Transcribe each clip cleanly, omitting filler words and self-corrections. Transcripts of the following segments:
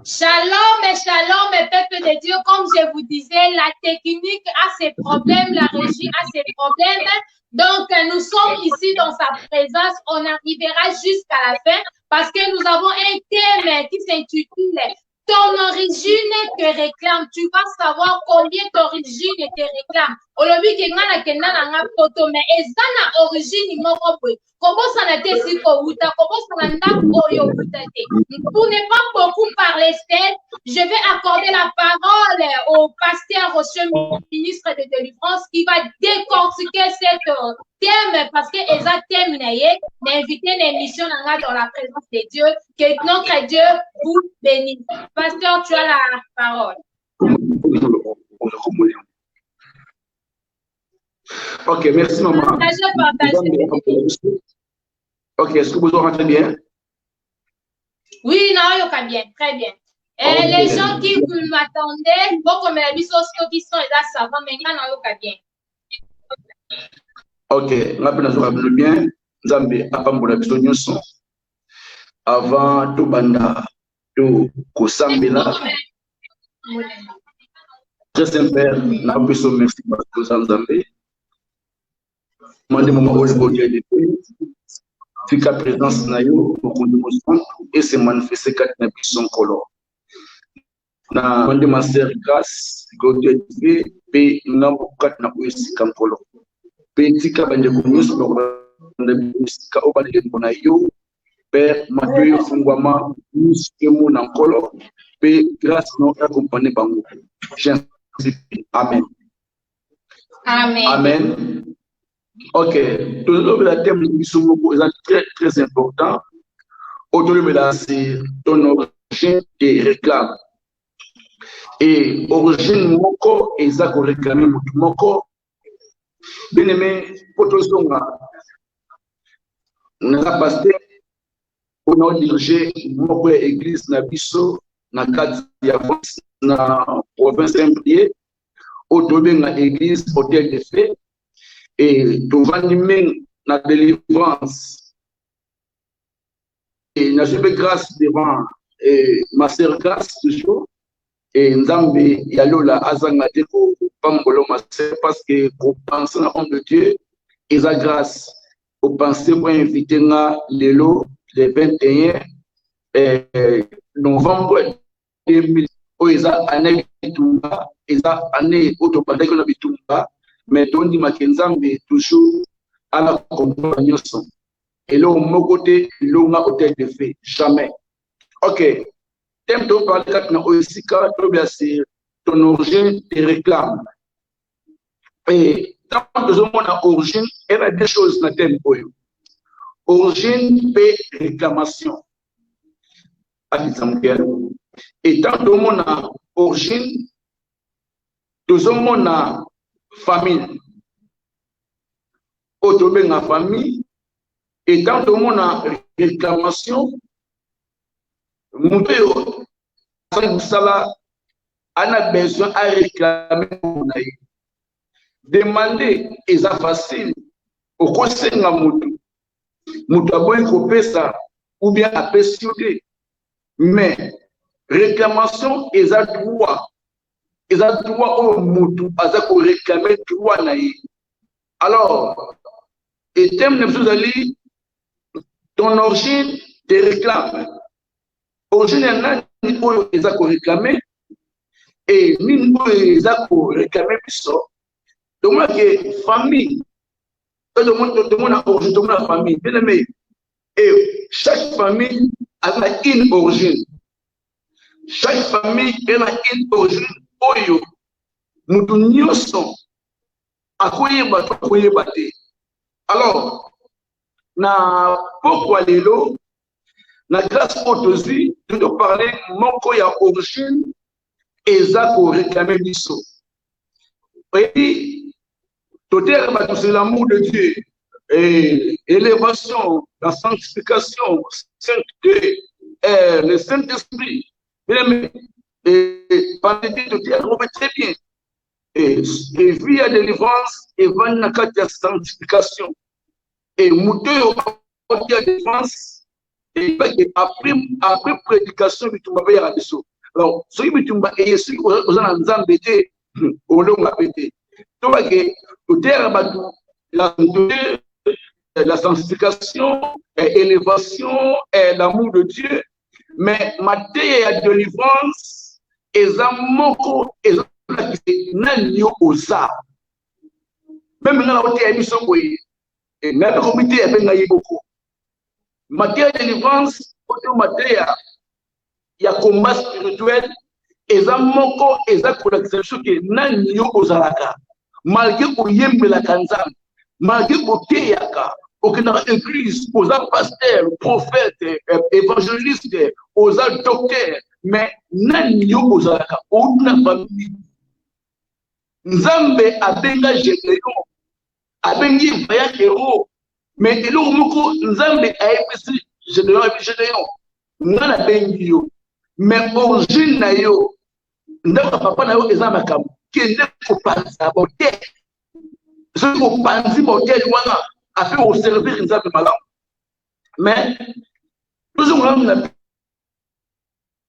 Shalom, shalom, peuple de Dieu. Comme je vous disais, la technique a ses problèmes, la régie a ses problèmes. Donc, nous sommes ici dans sa présence. On arrivera jusqu'à la fin parce que nous avons un thème qui s'intitule Ton origine te réclame. Tu vas savoir combien d'origine te réclame. Olobi kengana kenana nga poto mais ezana origine moko boy. Comment ça n'a été si kouta? Comment ça n'a pas oyo wutate? Pour ne pas beaucoup parler seul, je vais accorder la parole au pasteur, au ministre de délivrance qui va décortiquer cet thème parce que Eza thème n'a invité une émission dans la présence de Dieu. Que notre Dieu vous bénisse. Pasteur, tu as la parole. Ok, merci maman. Ok, est-ce que vous entendez bien? Oui, non, yoka bien, très bien. Et les gens qui m'attendaient, bon, comme la biso qui sont là, ça va, mais non, yoka bien. Ok, rappelez nous bien, Zambé, apambola biso nyonso. Avant tout banda, tout kosambela. Très Saint-Père, n'a pas merci pour Zambé. Mandez mon aujourd'hui fika présence na yo pour et se manifester quatre nations color. Na mandé ma sœur grâce Godie pe na quatre na oisika color. Pe tika bande kunyusu na oisika obale na yo Père Mathieu Fungwama nous na color pe grâce non accompagner bango. Amen. Amen. Amen. Ok, toujours le thème est très très important. Aujourd'hui, c'est ton origine et réclame. Et origine moko et ça qu'on réclame moko. Bien aimé, pour tous on a passé on a dirigé moko église na biso na cadre na province Saint-Brieuc. Aujourd'hui, na église hôtel de fête. Et tout va animer la délivrance. Et n'a pas grâce devant ma sœur grâce toujours. Et Nzambe yalola azangate ko pambolo ma sœur parce que pour penser en de Dieu et sa grâce pour penser pour inviter nga lelo le 21 novembre 2000 o eza année bitumba eza année autopandaki na bitumba. Mais on dit que toujours à la compagnon. Et là, au mon côté, l'on a hôtel de fait. Jamais. Ok. Thème de parler aussi, car ton origine te réclame. Et tant que nous avons origine, il y a deux choses dans le thème. Origine et réclamation. Et tant que nous avons origine, nous avons famille. Autobé la famille. Et tant que mon a réclamation, mon père a besoin à réclamer. Demander est facile. Au conseil de Moutou. Moutou a besoin de ça ou bien à persuader. Mais réclamation est à droit. Ils ont droit au Moutou, à réclamer droit. Alors, et thème de Ali, ton origine te réclame. Origine, ils ont réclamé, et ils ont réclamé. Donc, que famille, tout le monde a origine, tout le monde a famille. Bien aimé, et chaque famille a une origine. Chaque famille a une origine. Oyo, nous nyonso akoyeba akoyeba te. Alors, na pourquoi lelo na grâce autosi tu dois parler moko ya origine eza ko réclamer biso. Et tout c'est l'amour de Dieu et élévation, la sanctification, sainteté, le Saint-Esprit. Et par les de Dieu, on va très bien. Et via délivrance, et va dans la sanctification. Et mouteur, via délivrance, après prédication bitumba ba ya biso. Alors soki bitumba yesu ozana nzambe te olonga pete. To ba ke otera batu la sanctification, élévation, l'amour de Dieu, mais ma théa de délivrance ezamoko ezanyo oza. Même dans la théa mission boye, na le comité ebenga yeboko. Ma théa de délivrance, ma théa ya combat spirituel ezamoko ezakolakisation ke nanyo ozalaka. Malgré oyembela kanzam, malgré oteyaka aucune église, aux pasteurs, prophètes, évangélistes, aux docteurs, mais nanyo ozalaka una famille. Nzambe abenga Gédéon, abengi vaya héros, mais elo moko Nzambe aebisi Gédéon, ngana bengi yo, mais origine na yo, ndaka papa na yo eza makambo, kende ko panza bote. Ce qu'on pense modèle wana a fait au servir une autre malade. Mais nous avons la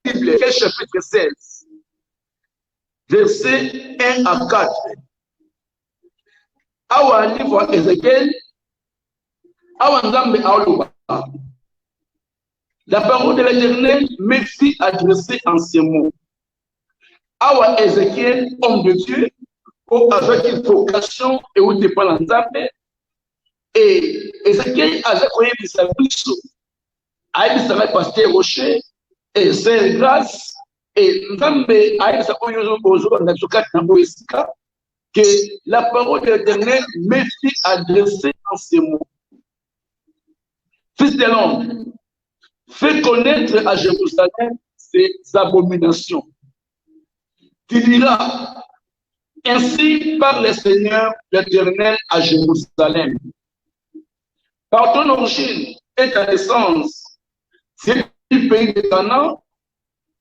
Bible, chapitre 16, verset 1 à 4. Awa livre Ézéchiel, awa nzambe aoluba. La parole de l'Éternel me fit adresser en ces mots. Awa Ézéchiel, homme de Dieu, avec une vocation et où dépend l'ensemble. Et Ézéchiel avec quoi il s'appelle il s'appelle pasteur Rocher et Saint Grâce et Nzambe il s'appelle que la parole de l'Éternel me fit adresser en ces mots. Fils de l'homme, fais connaître à Jérusalem ses abominations. Tu diras, ainsi parle le Seigneur l'Éternel à Jérusalem. Par ton origine et ta naissance, c'est du pays de Canaan,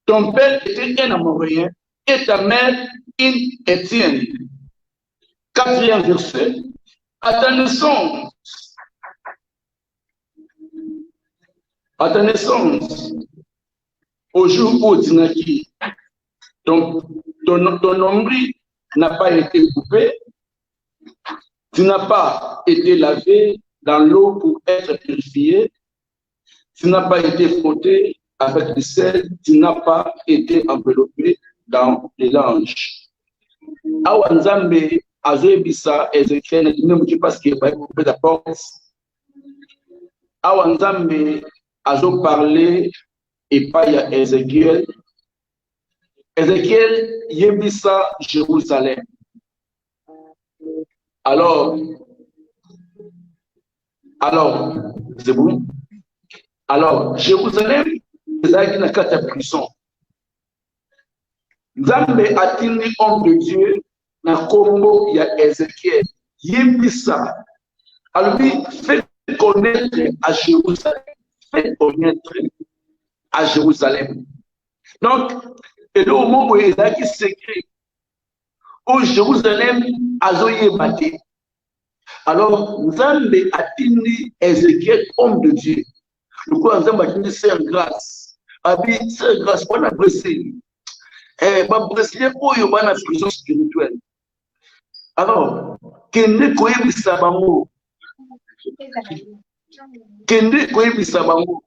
ton père était un Amoréen et ta mère une Étienne. 4e verset. À ta naissance, au jour où tu naquis, ton nombril n'a pas été coupé, tu n'as pas été lavé dans l'eau pour être purifié, tu n'as pas été frotté avec du sel, tu n'as pas été enveloppé dans les langes. Awa Nzambe azoebisa Ézéchiel ne parce qu'il va couper la porte. Awa Nzambe azo parler et pas à Ézéchiel. Ézéchiel yebisa Jérusalem. Alors, c'est bon. Alors, Jérusalem, c'est une carte prison. Nzambe atini homme de Dieu na kombo ya Ézéchiel. Yebisa. Alors, lui, fait connaître à Jérusalem. Fait connaître à Jérusalem. Donc, et là, au moment où il y a qui secret, au Jérusalem, Azoye Bate. Alors, Nzambe atini Ézéchiel, homme de Dieu. Le coup, Nzambe atini Saint Grâce. Abi, Saint Grâce, on a pressé. Ba pressé pour y avoir une prison spirituelle. Alors, Kende Koyebisa Bango. Kende Koyebisa Bango.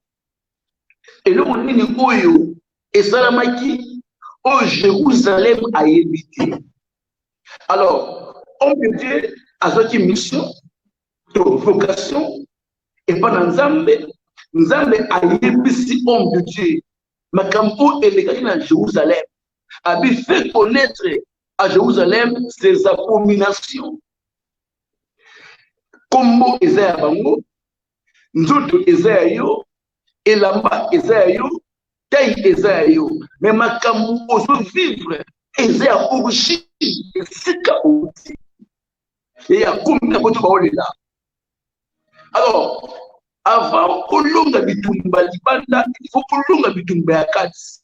Et là, on dit Oyo, et Salamaki, au Jérusalem a évité. Alors, homme de Dieu a une mission, une vocation, et pendant Nzambe a évité homme de Dieu. Ma campo est légal à Jérusalem. A fait connaître à Jérusalem ses abominations. Combo Esaïa Bango, Nzoto Esaïa yo, Elamba Esaïa yo, Taï Esaïa yo. Mais ma campo ose vivre. Esaïa origine, Sika outi. Et il y a combien de choses là. Alors, avant Kolonga Bitumba Libanda, il faut Kolonga Bitumba Yakats.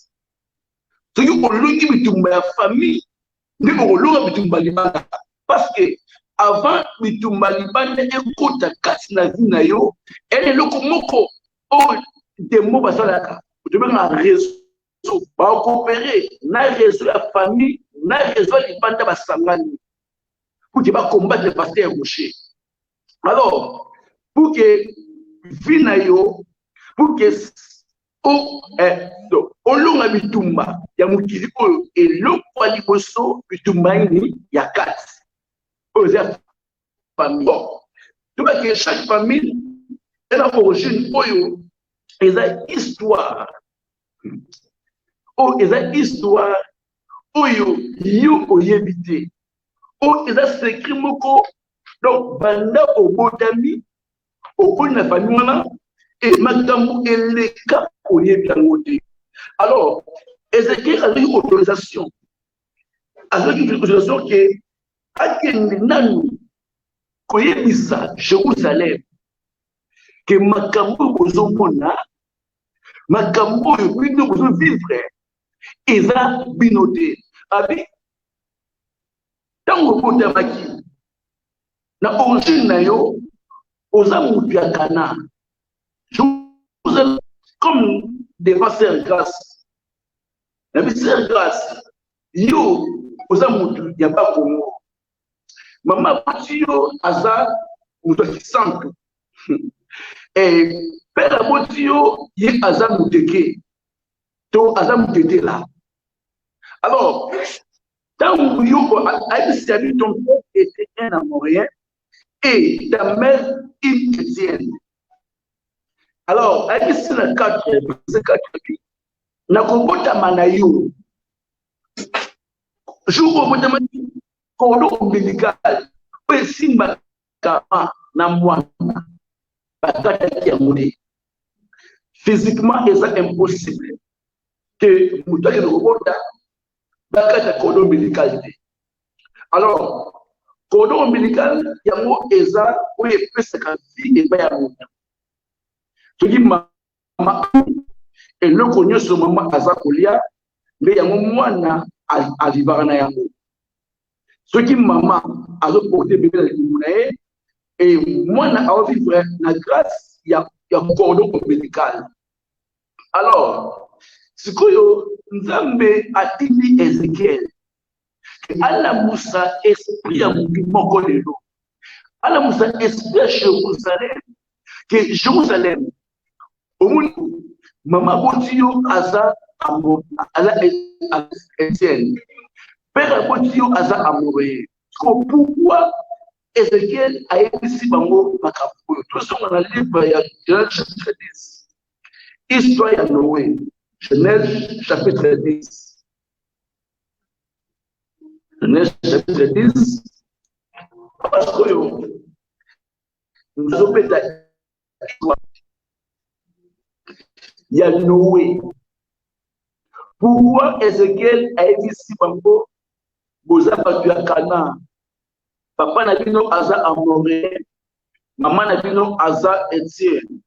Ce qui est Kolonga Bitumba famille, il faut Kolonga Bitumba Libanda. Parce que avant Bitumba Libanda, écoute Katsina Vinayo, elle est le Komoko. Oh, des mots basalaka tu veux un réseau ba coopérer na réseau la famille na réseau libanda basangani pour que ba combattre le pasteur gaucher. Alors pour que finayo pour que olonga bitumba ya mukili oyo eloko liboso bitumba ini ya kati oyo famille. Tu vois que chaque famille elle a origine oyo eza histoire oyo eza histoire oyo yo oyebite oyo eza secret moko donc banda obotami okoni na famille wana et makambo eleka oyebi yango te. Alors Ézéchiel a eu autorisation que akende nanu koyebisa Jérusalem que makambo bozomona makambo oyo bino bozovivre eza bino te. Abi ntango obotamaki na origine na yo oza motu ya Kana comme devant faire grâce. La vie faire grâce. Yo, oza mutu ya ba Congo. Mama Botio aza mutu ki santo. Et père Botio ye aza muteke. To aza mutete là. Alors, tant yo a dit ton père était un Amorien et ta mère une chrétienne. Alors, avec ce 4, na kobota manayo. Jour au bout cordon ombilical, peut simba kama na mwana. Bakata qui a mouru. Physiquement, c'est impossible que mutaki no kobota bakata cordon ombilical. Alors, cordon ombilical yango eza oye pesa ka vie et ba ya mwana. Tu dis maman et le connu ce moment à Zakolia mais il y a un moment à vivre yango. Ce qui maman a reporté bébé et moi à vivre la grâce il y a cordon ombilical. Alors ce que Nzambe a dit Ézéchiel ala Moussa esprit à mon moko lelo ala Moussa esprit Jérusalem que Jérusalem au monde, maman Botio aza amour, ala Etienne. Père Botio aza amoureux. Pourquoi Ézéchiel a écrit bango makapo? Tout ça dans le livre de Genèse chapitre 10. Histoire de Noé. Genèse chapitre 10. Genèse chapitre 10. Parce que nous avons il y a Noé. Pourquoi Ézéchiel a dit si bango boza batu ya Kana? Papa na bino aza Amoré, maman na bino aza Etienne.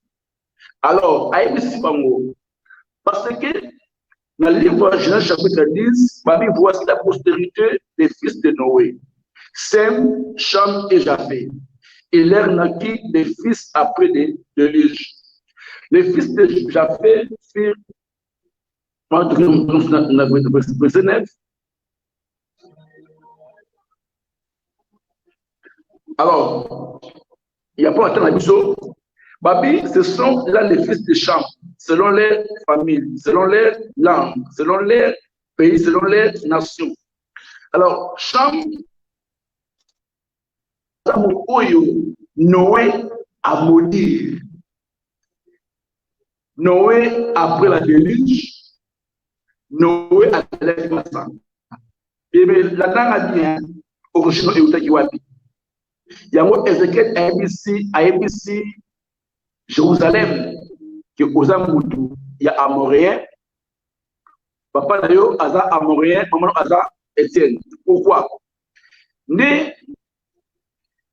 Alors, a dit si bango parce que dans le livre de Genèse chapitre 10, Babi voici la postérité des fils de Noé, Sem, Cham et Japheth. Et leur naquit des fils après de Lige. Les fils de Japheth firent, verset 9. Alors, il n'y a pas attendre la mission. Babi, ce sont là les fils de Cham, selon leur famille, selon leur langue, selon leur pays, selon leur nation. Alors, Cham, Noé a maudit. Noé, après la déluge, Noé a fait ça. Et bien, la langue a bien, origine et Utakiwapi. Il y a un Ézéchiel à ABC, Jérusalem, qui est aux Amoutou, il y a Amoréen. Papa d'ailleurs, Aza Amoréen, maman Aza Etienne. Pourquoi? Né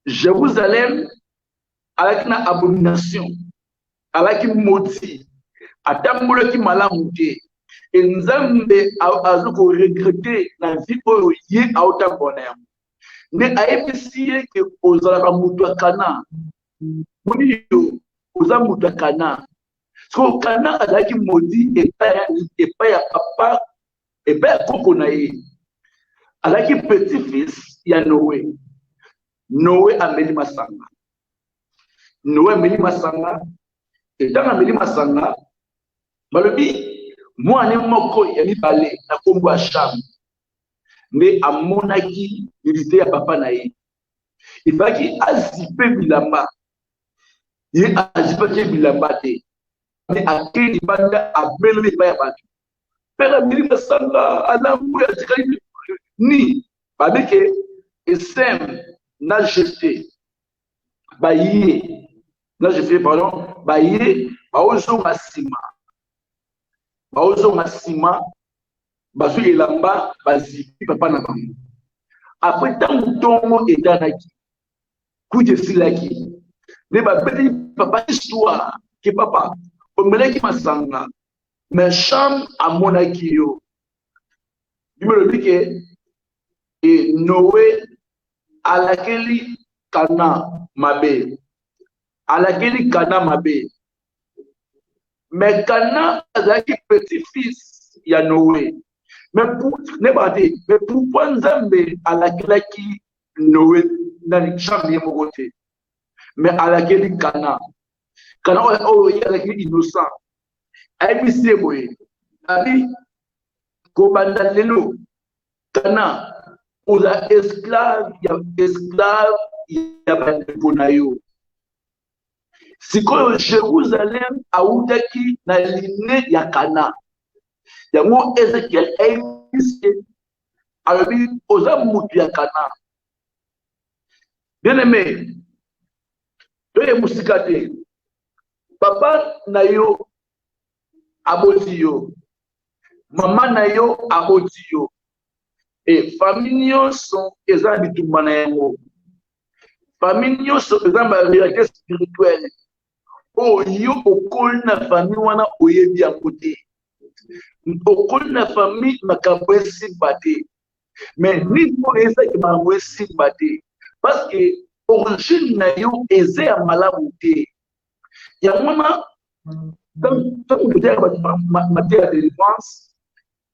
Jérusalem avec une abomination, avec une maudit. Atambola qui malamu te et Nzambe azuko regretter la vie oyo ye autant bonheur ne ayebisie que ozala ka mutu Kana muni yo oza mutu Kana Parce que Cana a qui maudit et pas ya papa et pas koko na ye. A qui petit-fils ya Noé. Noé ameli masanga. Noé ameli masanga. Et dans ameli masanga, balobi moi ne moko ya mibale na kombo ya Cham. Mais amonaki milité ya papa na ye. Il va qui azipe bilamba. Il azipe bilamba te. Mais à quel niveau à belle pas ya batu. Père ameli masanga alamu ya tikali ni avec SM n'a jeté baillé n'a jeté pardon baillé baozo masima bazo elamba bazipi papa na bango après tant tongo etanaki kuje silaki ne ba beti papa histoire que papa omeleki masanga mais Cham amonaki yo numéro dit que et Noé à laquelle Cana mabe à laquelle Cana mabe mais Cana a petit-fils il y a Noé mais pour ne pas dire mais pourquoi Nzambe à laquelle qui Noé dans les chambres de côté mais à laquelle Cana il y a laquelle innocent ay bise boye ali ko banda lelo Cana oza esclave ya bandeponayo sikoyo Jérusalem autaki na line ya Cana yango Ezekiel ayebise alobi oza mutu ya Cana bien aimé toye musika te papa na yo aboti yo mama na yo aboti yo et famille nyonso eza bitumba na yango famille nyonso eza barélation spirituelle oyo okoli na famille wana oyebi yango te okoli na famille makambo esimba te mais nini ezaki makambo esimba te parce que origine na yo eza ya malamu te yango wana ntango toteyaka matière ya délivrance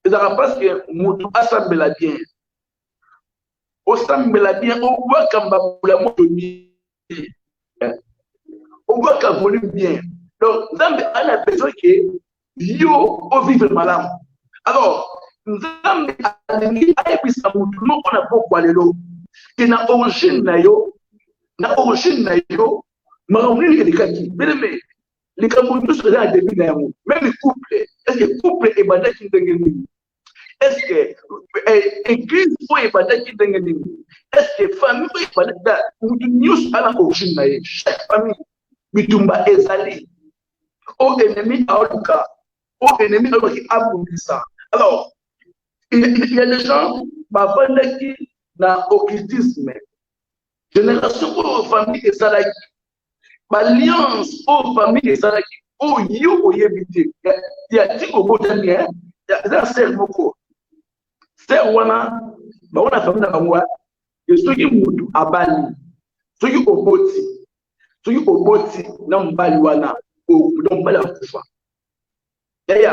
ezalaka parce que moto asambela bien osambela bien obwaka mbabula moto bien obwaka volume bien donc Nzambe ana besoin que yo ovivre malamu alors Nzambe alingi ayebisa moto moko na pokwa lelo ke na origine na yo makambo nini elekaki beleme likambo nyonso eza na début na yango même couple est-ce que couple ebandaki ndenge nini est-ce que église oyo ebandaki ndenge nini est-ce que famille oyo ebandaki mutu nyonso ana origine na ye chaque famille bitumba ezali o ennemi aoluka o ennemi alobaki abundisa alors il y a des gens bavandaki na occultisme génération oyo famille ezalaki alliance aux familles ezalaki oyo oyebi te ya ti obotani eza ser moko ser wana baona famille na bango soki mutu abali soki oboti na mobali wana na mobali akufa yaya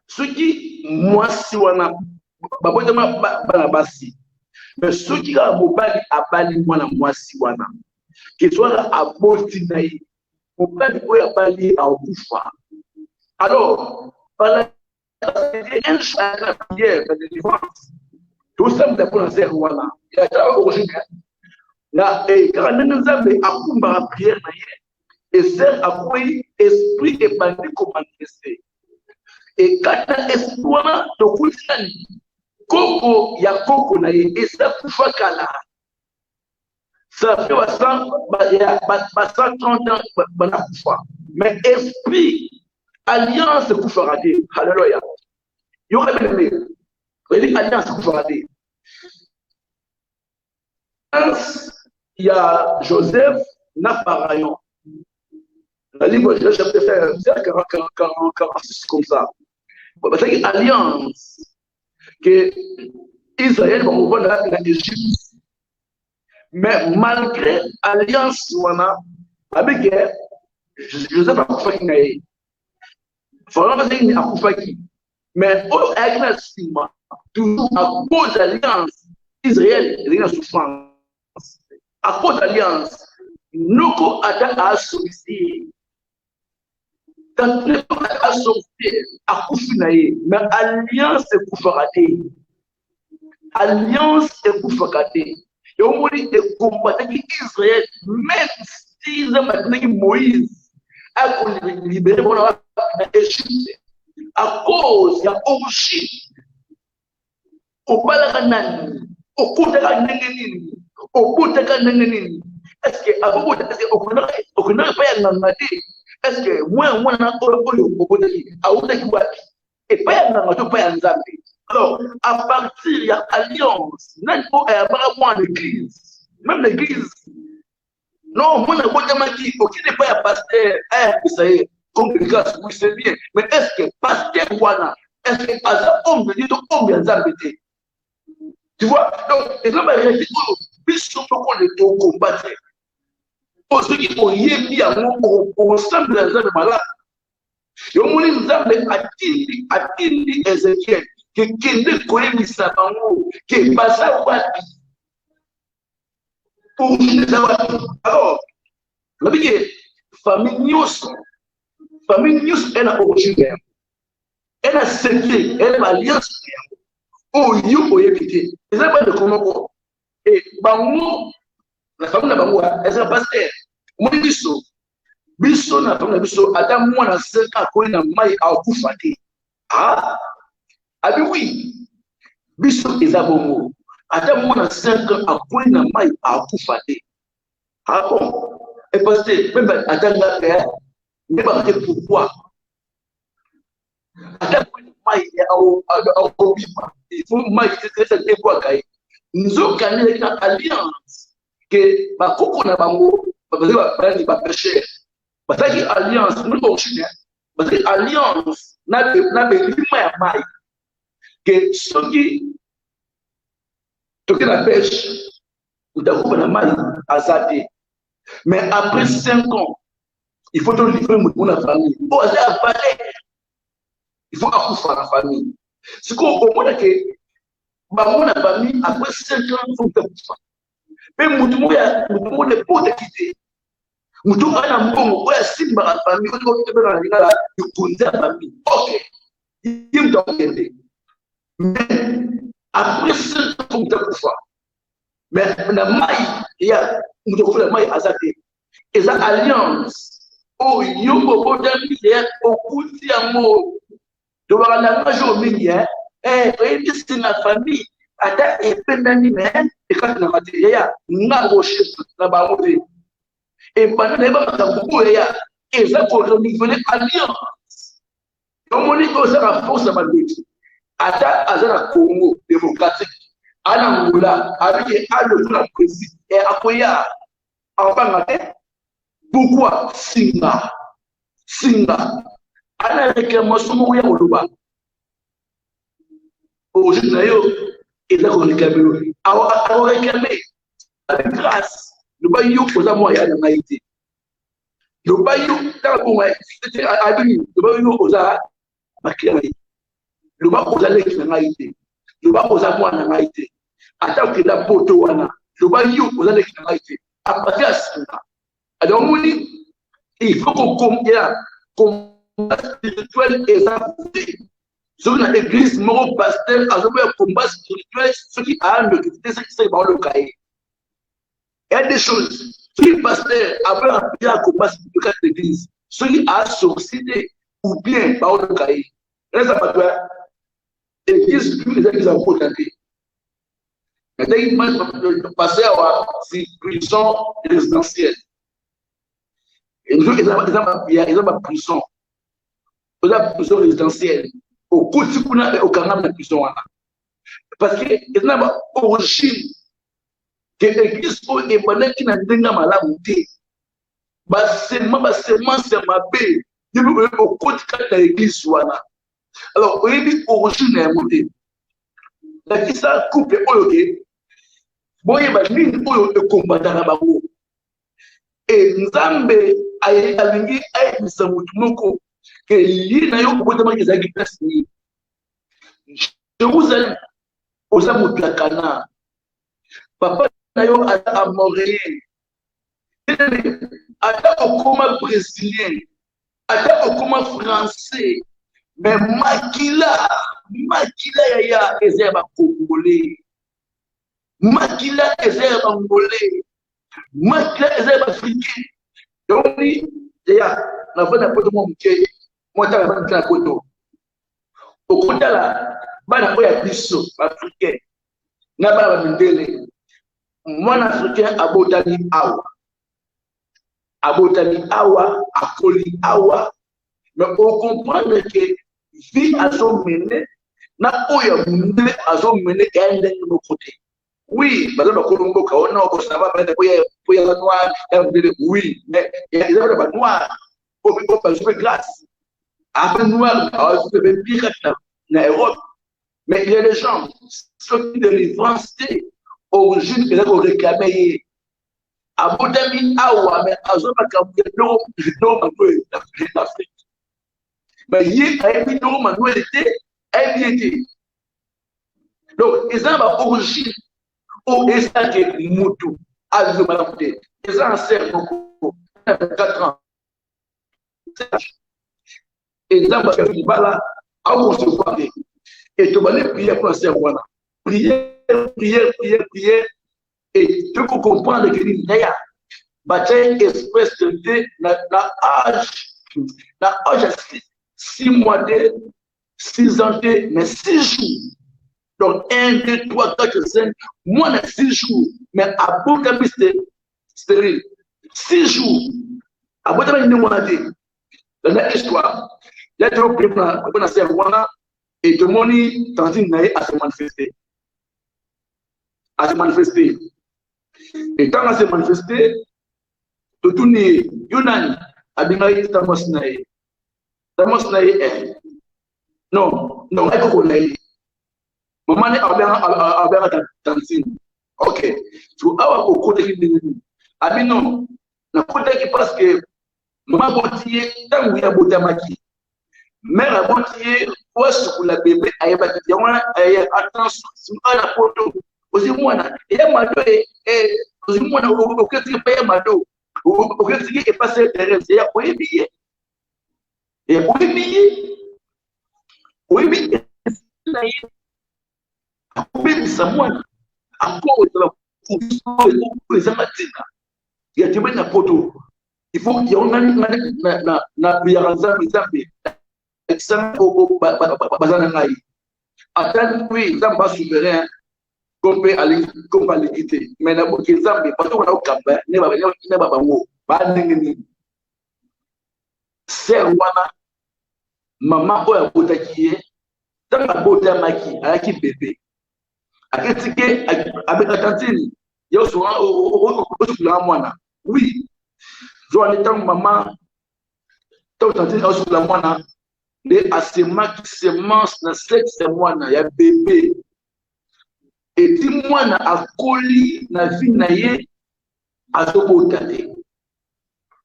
soki mwasi wana babotama bana basi mais soki kaka mobali abali mwana mwasi wana que soit aboti na ye mobali oyo abali akufa alors par un chacun prière de délivrance tout ça me pour lancer wana ya ta origine na kaka ndenge Nzambe akumbaka prière na ye eser akoyi esprit ebandi komanifeste et kata esprit wana tokutisani koko ya koko na ye eza kufa kala ça fait 130 ans mais esprit alliance kufara te alléluia yo kabele il alliance kufara te il y a Joseph na Pharaon le livre de chapitre 46 comme ça c'est une alliance que Israël va revoir dans l'Égypte. Mais malgré l'alliance, avec Joseph a fait Pharaon c'est une akufaki. Mais au agna sima toujours à cause de l'alliance Israël est en souffrance. À cause de l'alliance, nous a sollicité. Quand nous a sollicité à Koufinaye, mais alliance est Koufaraté. Alliance est Koufaraté. Et au moment de combattre Israël, même si maintenant Moïse a libéré Égypte, à cause de l'origine, au Balakanani, au Koutakanani, au Koutakanani, est-ce que avant on connaît pas Yangamati? Est-ce que moi on a au Koutaki, à Outaki et pas Yangamati, pas Yanzambi. Alors, à partir de l'alliance, n'a pas l'église, même l'église. Non, moi, je n'est pas un pasteur, ça y est, congrégation, oui, c'est bien. Mais est-ce que pasteur Wana, est-ce que pas homme de Dieu, homme de Zambété? Tu vois? Donc, et là, puis surtout qu'on est au combat. Pour ceux qui ont yémi à mon ensemble de Zambé malade. Et au moins, Zambé a dit Ézéchiel, que Kende Koemi Sabango, que Basa Wati. Pour alors, la famille news est la origine, elle a scellé, elle a alliance, oh, you éviter. Et ça pas de comment. Et Bango, la famille de Bango, elle s'est passée. Moi, Bisso, la famille de Bisso, attends, moi, la seule à quoi il a maille à Koufati. Ah, oui, Bisso est à Bongo. Attends, moi, la seule à quoi il a maille à Koufati. Ah bon? Et parce que, même attends, là, mais pourquoi? Attends, il faut mailler, nous avons gagné une alliance que ma coco na bango, va pêcher. Parce que alliance, nous avons parce que alliance n'a pas maille. Que ceux qui toquent la pêche, nous avons la maille à Zate. Mais après 5 ans, il faut te livrer mon famille. Oh, il faut accoucher à la famille. C'est qu'au moment que mon famille, après 5 ans, il faut accoucher. Mais mon n'est pas de quitter. Mon tour à la maison, la famille, la famille. Ok. Il me donne. Mais après 5 ans, il faut accoucher. Mais la maille, il y a la maille à Zate. Et ça alliance. Oh, yo, au coup d'amour. De voir la major milliard, c'est la famille. Attends, et pénalité, et quand on a dit, il y a une roche là-bas. Et pendant les bas, et ça pour renouveler alliance. Comme on dit que ça la force à ma vie. Attends, à la Congo démocratique, à l'Angola, avec la président, et à Koya, en Bangladesh. Pourquoi Singa? Ana réclamation où il y a au Loba. Aujourd'hui, il a réclamé. A réclamé. Avec grâce, le baillot aux amoyens de Maïté. Le baillot, c'était à venir. Le baillot aux Makirai. Le baillot aux Alex de Maïté. Le baillot aux amoyens de Maïté. Attends que la Botoana. Le baillot aux Alex de Maïté. À partir de ça. Alors, il faut qu'on comprenne spirituel et avancé. Sur l'église, mon pasteur a joué un combat spirituel, ce qui a un ce qui s'est dans le cahier. Il y a des choses. Si le pasteur avait appris un combat spirituel de l'église, ce qui a sorciné ou bien dans le cahier. Là, ça va faire. L'église, tous les églises ont potenté. Maintenant, il m'a passé à une prison résidentielle. Et nous, ils ont ma prison. La prison résidentielle. Au Koutikuna et au Kanam, la prison. Parce que ils n'ont pas origine que l'église est bonne qui n'a pas malamouté. C'est ma paix. Il y a au Koutikana de l'église. Alors, il y a une origine à monter. L'église a coupé au lieu. Bon, il y a une combat dans la barreau. Et Nzambe alingi aibisa mutu moko que li na yo comportement ezaki place ni Jérusalem oza moto ya Kana papa na yo ata Montréal ata okoma brésilien ata okoma français mais makila ya eza ya bakongolais makila eza ya bangolais makila eza ya baafricain donc ya na fana poto mo muke mo tala bana tala poto okotala bana oya biso africain na bana bamindele mwana africain abotani awa akoli awa mais on comprendre que vie azomene na oya mundele azomene ende no côté oui bazaba kolombo kaona ko sava pete pour ya noir oui mais il y a des ba noir au pas jouer grâce après noir c'est bien pire na Europe mais il y a des gens ceux qui de délivrance origine que ont réclamé abodami awa mais azoba kambe no Manuel d'Afrique mais il a été no Manuel était donc ils ont ba origine ou est-ce que mutu azo malafute ils ont un cerveau 4 ans et dans parce que bala a concevoir et tu vas prier pour ce voilà prier et tu peux comprendre que l'idée bataille express de la âge 6 mois de 6 ans de mais 6 jours donc 1 2 3 4 5 moins de 6 jours mais à bout de stérile 6 jours à bout de une mois dans l'histoire il y a trop de problèmes et de moni tantine à se manifester et quand on se manifester tout ni Yunani abingai Tamos nae non eko kolai maman abia tantine ok tu awa ko côté ki abino na côté ki parce que maman botier tangu ya botamaki mère botier poste pour la bébé ayeba ki yona attention sur la photo aussi mwana ya mado aussi mwana oketi pa ya mado oketi ki passer terrain ya oyebiye na ye akubisa mwana akoza kuza matina ya tibena poto il faut qu'il y ait na biaranza bizambe example bazana ngai attendre oui zamba souverain comme aller comme aller quitter mais na boki zambe parce qu'on a au kamba ne ba bango ba ndengeni ser wana maman oya botakiye tanga bota maki alaki bébé aketike avec atantini yo so o mwana oui zo anitant maman to tantini o so la mwana de asema qui semence na sexe mwana ya bébé et ti mwana akoli na vie na ye azobota te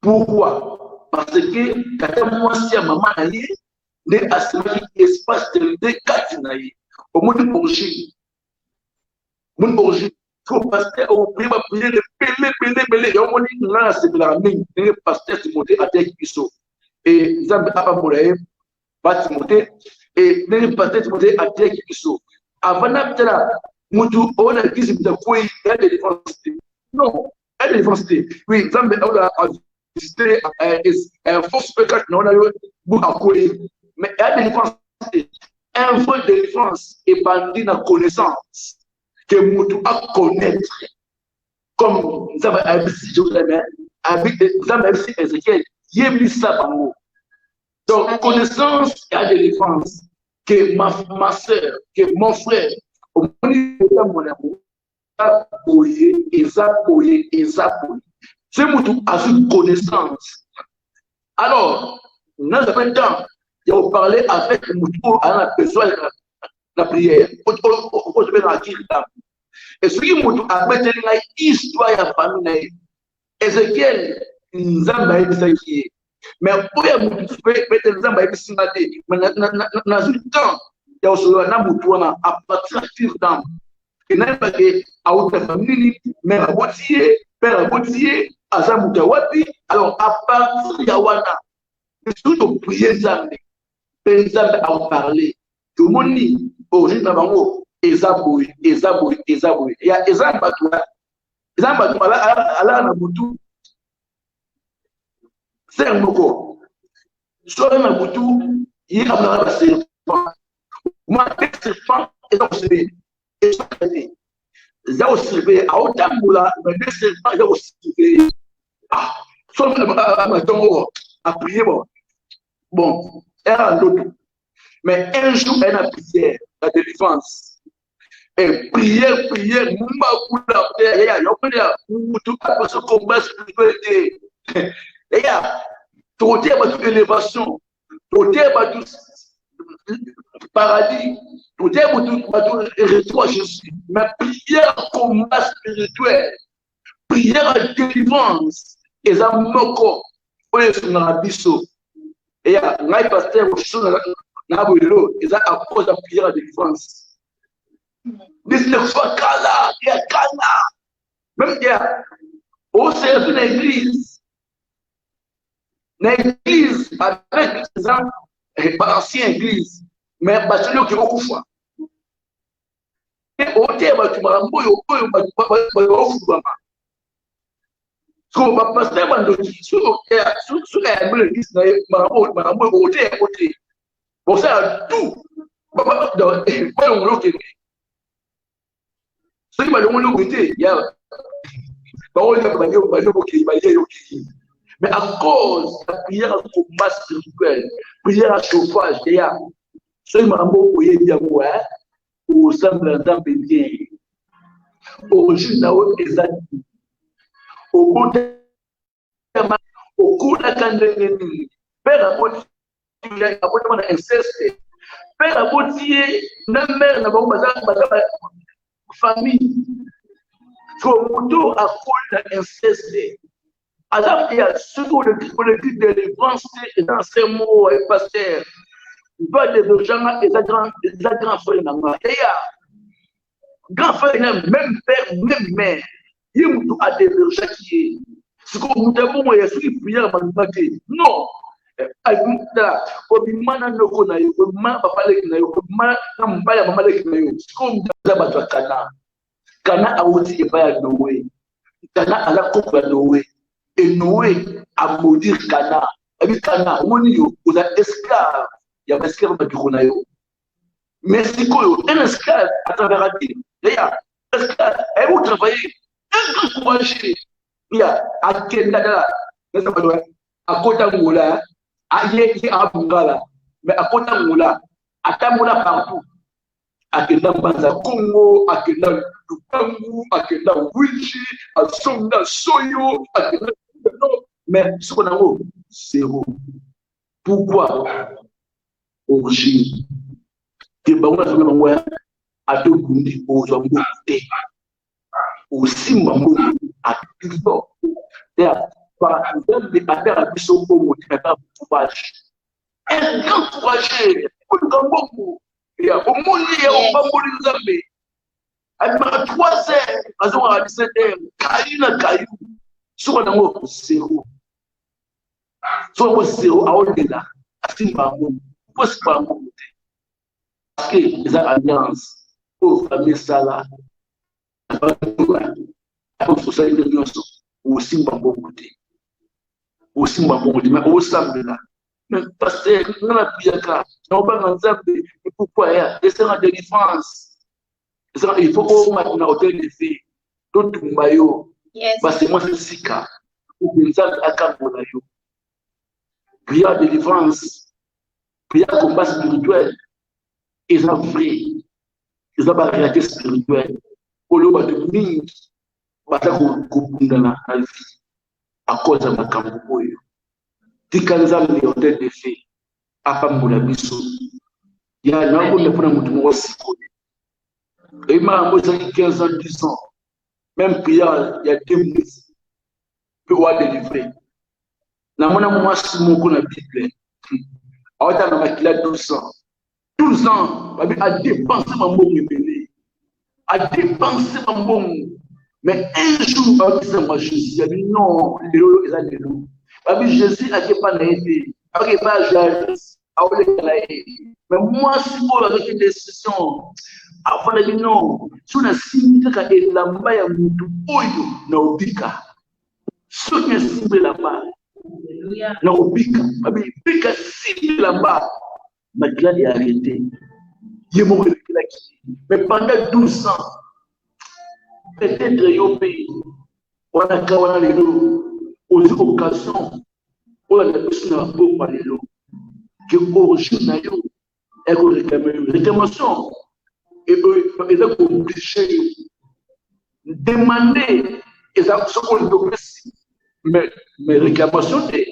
pourquoi parce que kata mwasi ya maman na ye de asema espace de kati na ye au monde origine mon origine ko pasteur au prier de pele yo moni na sebela mingi ne pasteur Timothée atek biso et zambe apa molaye ba Timothée et ne pasteur Timothée atek biso avant tela mutu ona kisi bita koi ya de défense non elle défense oui zambe ona visiter un faux spectacle non na yo bu akoi mais elle défense un faux de défense et bandit na connaissance que mutu à connaître comme ça va avec Ézéchiel ça donc connaissance et à défense que ma soeur que mon frère au mon amour c'est mutu à une connaissance alors nous avons temps de parler avec mutu à la besoin la prière au devait la dire et ce qui m'a mettre une histoire ya famille Ézéchiel nzamba ebisa qui Mais pour mettre l'exemple avec Singate, mais dans un temps, il y a aussi un aboutoir à partir d'un. Et n'a pas que à haute famille, mais à boutier, père à boutier, à Zamoutawati, alors à partir de Yawana, tout le prier Zambe, exemple à en parler. Tout le monde dit, origine d'Abango, Ezaboui. Il y a Ezambatoua, à la Naboutou. C'est un mot. Soit un Naboutou, il y a un serpent. Moi, un serpent, et donc c'est j'ai observé à Otamboula, mais des serpents, j'ai observé. Ah, soit à prier, bon, elle a l'autre. Mais un jour, elle a prié, la délivrance. Et prière, Mouma Koula, il y a tout ce combat spiritualité. Il y a tout élévation, tout paradis, tout retour à Jésus. Mais prière, combat spirituel, prière à délivrance, et ça moko, oye dans la biso. Et il y a un pasteur, et ça à cause de la prière à délivrance. Même il y a au sein d'une église avec des gens, ancienne église, mais bâtiment qui est beaucoup fois. Et au terme, tu m'as dit, so ma pasteur m'a dit, sur la église, bon ça tout, ceux qui m'ont dit, il y a mais à cause de la prière à combat spirituel, prière à chauffage, il y a ceux qui m'ont dit, au sein de l'entente bien, au juge d'Ao Ezadi, au bout de au cours de la candidate, père à moitié, il y a un inceste, père à moitié, la mère n'a pas famille. Son moto a cause d'inceste. Alors, il y a ce qu'on dit de délivrance et dans ces mots, pasteur, il doit des gens et des grands frères. Et il y a grand frère, même père, même mère. Il y a des gens qui est. Ce qu'on nous demande, il y a ceux qui prient à Manubate. Non. Kana awuti ebaya Noé. Kana ala kopra Noé. Et Noé a maudit Kana. Et Kana, on y a esclave. Il y a un esclave de Konayo. Mais c'est quoi? Un esclave à travers la vie. Il y a un esclave. Et vous travaillez. Un peu courageux. Il y a à Kendala. À Kotangola. À Yeki Abungala. Mais à Kotangola. À Tamola partout. Akenda Banza Congo, Akenda Lupangu, Akenda Wichi, Asomna Soyo, Akenda. Mais ce qu'on a, c'est zéro. Pourquoi? Origine. Que Bango a fait le à deux Bundi, aux Zambo, au Simbango, à Tibo. Par exemple, des affaires à Bissoko, qui n'a pas de courage. Un grand courage, pour le Gambongo. Il y a au monde, il y a au Bamboli Zambé. À 3 heures, à 17 heures, Caillou, sur un mot, zéro. Sur un mot, zéro, à Ondela, à Simbango, poste par mon côté. Parce que les alliances, aux familles Salah, à la société de l'Union, au Simbango côté. Au Simbango côté, mais au Sambela. Mais parce que nous avons pris un cas, nous avons dit pourquoi il y a des séances de défense. Il faut qu'on mette un hôtel de filles, d'autres maillots, parce que moi c'est Sika, ou bien ça à Cambonayo. Prière de défense, prière combat spirituel, ils ont vrai, ils ont la réalité spirituelle. Au lieu de ming, parce qu'on dans la vie, à cause de ma Cambonayo. Tikanza ni hôtel de filles, à Pambola Bissou. Il y a un homme qui a il m'a 15 ans, 10 ans. Même prière, il y a 2 minutes. Il peut délivrer. namona mwasi moko na Bible awata na makila 12 ans 12 ans babi a dépensé mambongo ebele a dépensé mambongo mais un jour babisa moi Jésus a dit non lelo eza lelo babi Jésus a pas na été avec pas Jairus a ole la mais mwasi oyo avec une décision avant de dire non sur la simple ka elamba ya mutu oyo na obika sur la simple là-bas na obika babi bika simple là-bas makila est arrêté il est mort mais pendant 12 ans peut-être yo pays on a kawana lelo aux occasions on a besoin d'un beau parlelo que origine na yo et que réclamation et ils ont obligé demander ils ont ce qu'on doit mais réclamation de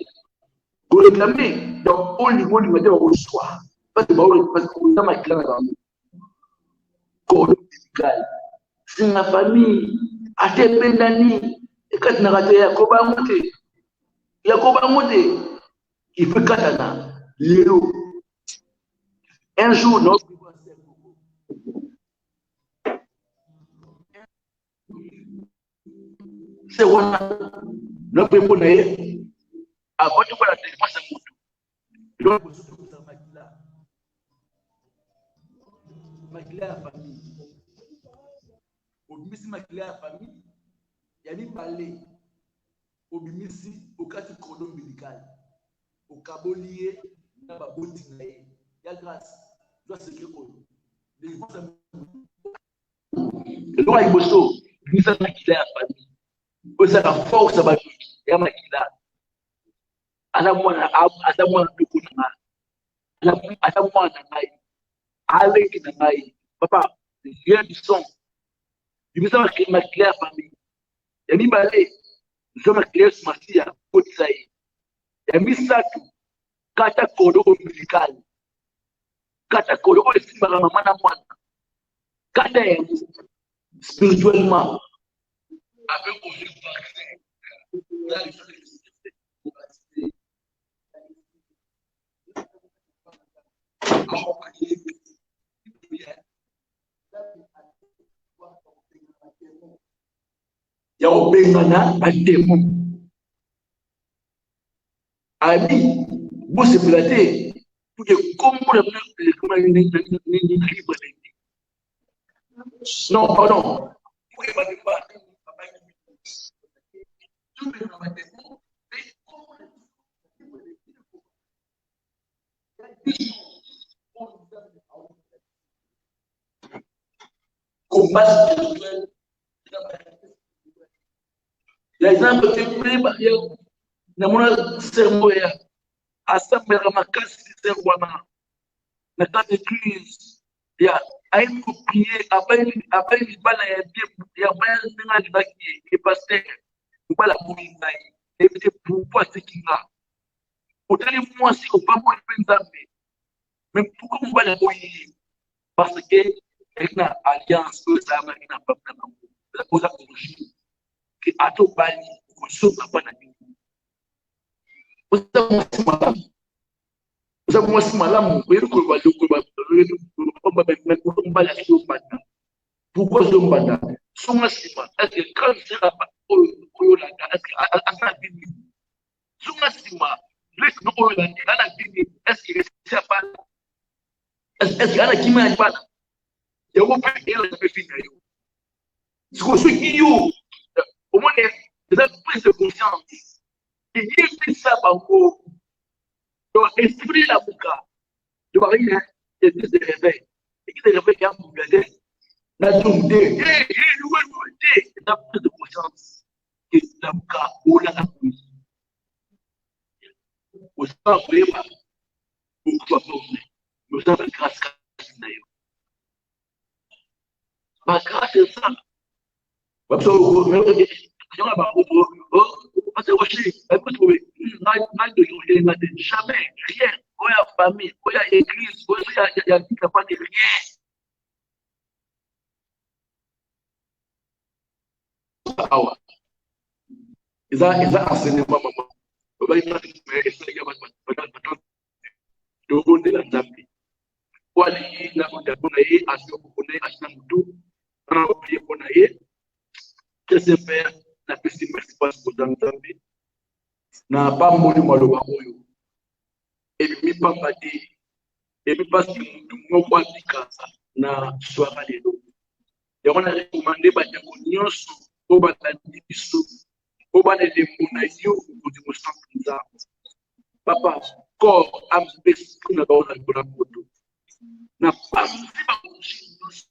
réclamer donc on lui met au soir parce que on a ma classe corps médical c'est la famille a été pendani et quand na raté Yakoba monté il fait katana lelo un jour notre c'est on notre bonheur avant de voir la défense à moto donc makila ya famille obimisi makila ya famille yani balé obimisi okati cordon ombilical okabolie na baboti na ye ya grâce doit se créer défense à moto loi iboso bimisa makila ya famille osa la force ba ya makila ana mwana duku na ana mwana ngai avec na ngai papa rien du son bimisa makila ya famille ya mibale nzoma Yesu Masia kotsai ya misatu kata kodo ombilical kata kodo osimba mama na mwana kata ya spirituellement avec aucun vaccin ya obengana bademo ami bose platé pour que comme non pardon pour que combat spirituel. L'exemple que na mona sermo ya asambela makasi serwana na kati église ya aïe ko prier abai bana ya ya bana ninga libaki et pasteur bala kuinga et pour ce kinga otali moi si ko pas moi nzambe mais pourquoi on va la boyer parce que avec na alliance que ça va na papa na la cosa origine que ato bali ko so papa na Usa mwasi malamu kweli ko bali ko ba la so bana pourquoi so bana so mwasima est-ce que quand sera pas oyo la est-ce que asa bini so mwasima laisse no oyo la na bini est-ce que c'est pas est-ce que ana kima ya bana ya wo pe ele pe fina yo ce qui yo au moins des prises de conscience et il ça banco donc esprit la bouca de rien et de réveil et qui réveil qui a bougadé la tombe la prise de conscience que la bouca ou la pousse au pas vraiment pourquoi pas nous avons grâce à Dieu ma grâce c'est ça parce que jamais rien ou la famille ou la église ou il y a pas de rien ça enseignement maman na pamboli maloba oyo ebimi pamba te ebi pasi mutu moko abikasa na soara lelo yango na rekomande bandeko nyonso oyo balandi biso oyo banelembo na yo okoti mosantu nzambe papa corps ame esprit na bango na likolo ya moto na pasi bakoshi nyonso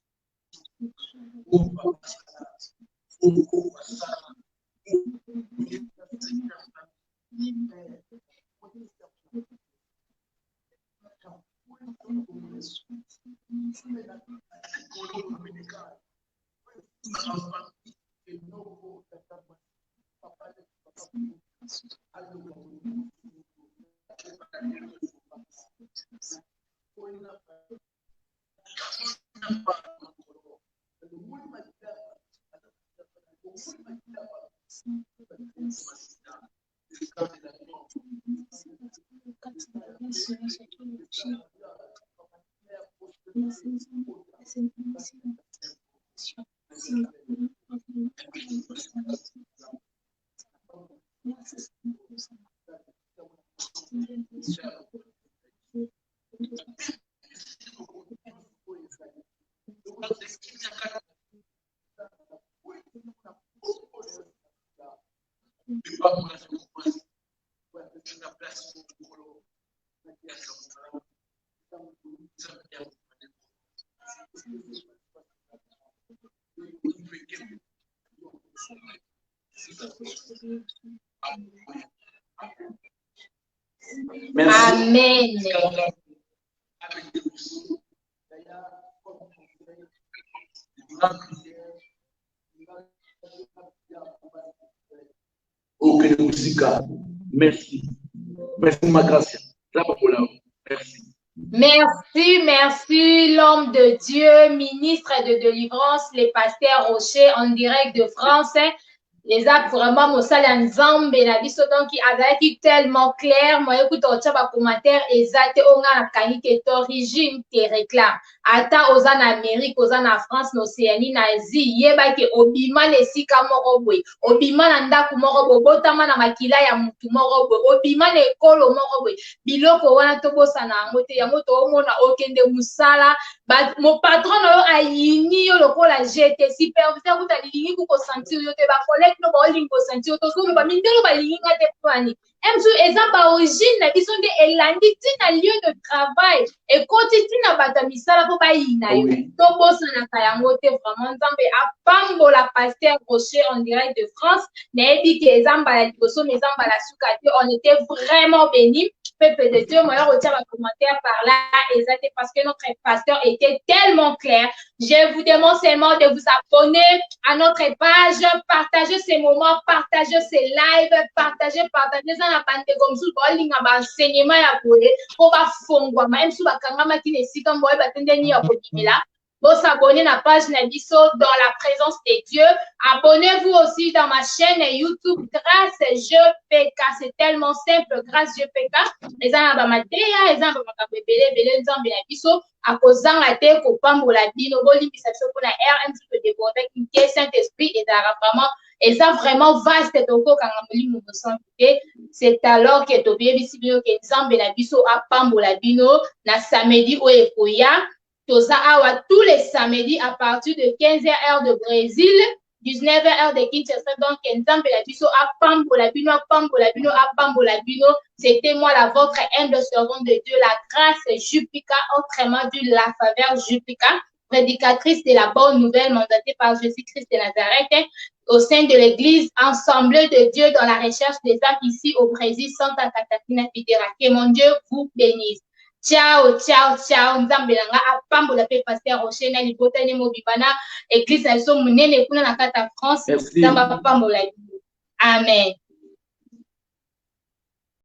Amen. Ok, Musika. Merci. Merci, ma grâce. Merci. Merci, merci, l'homme de Dieu, ministre de délivrance, les pasteurs Rocher en direct de France. Les actes vraiment, Moussala Nzambe, la biso donc qui a été tellement clair. Moi, écoute, on tient pas commentaire, exact, on a la qualité d'origine qui réclame. Ata aux en Amérique, aux en France, l'Océanie, Asie, yeba ke obima les sika morobwe, obima nanda kumorobo, botama na makila ya mutu morobwe, obima le kolo morobwe, biloko wana tobosa na ngote ya moto omona okende musala, mon patron a yini yo lokola jete, superviseur kuta lilingi kuko sentir yo te ba collègue no ba lingo sentir to so ba mindelo ba linga te pani. Emsu ezaba origine na biso nde elandi tina lieu de travail et quotidien bata misala po ba yina yo. To bosa na kayango te vraiment nzambe apambola pasteur Rocher en direct de France. Na ebi ke ezamba la liboso mezamba la sukate, on était vraiment bénis. Peuple de Dieu, moi, je retiens un commentaire par là, exact, parce que notre pasteur était tellement clair. Je vous demande seulement de vous abonner à notre page, partagez ces moments, partagez ces lives, partagez ça na bande comme ça, pour linga ba enseignement ya boye, pour ba fongwa, même si ba kangama ki ne sika mboye ba tende ni ya kodimela. Vous s'abonner à la page Nabiso dans la présence de Dieu. Abonnez-vous aussi dans ma chaîne YouTube Grâce Je PK. C'est tellement simple, Grâce Je PK. Les gens ont ma déa, les gens ont ma bébé, les gens ont Nabiso. À cause d'un athée, qu'on pambo la bino, boli, puis ça se fait qu'on a un petit peu de contact, une caisse Saint-Esprit et vraiment. Et ça vraiment vaste donc quand on me sent c'est alors que to bien ici bien que Nzambe na biso a pambo la bino na samedi o ekoya. Toza awa tous les samedis à partir de 15h heure de Brésil, 19h heure de Kinshasa, donc Nzambe la biso a pambola bino, a pambola bino, a pambola bino. C'était moi la votre humble servante de Dieu, la grâce Jupika, autrement dit la faveur Jupika, prédicatrice de la bonne nouvelle mandatée par Jésus-Christ de Nazareth, au sein de l'église Ensemble de Dieu dans la recherche des âmes ici au Brésil, Santa Catarina Fidera. Que mon Dieu vous bénisse. Ciao, ciao, ciao. Nzambe nanga apambola pe pasteur Rocher na libota ne mobibana église na so munene kuna na kata France. Nzamba apambola. Amen.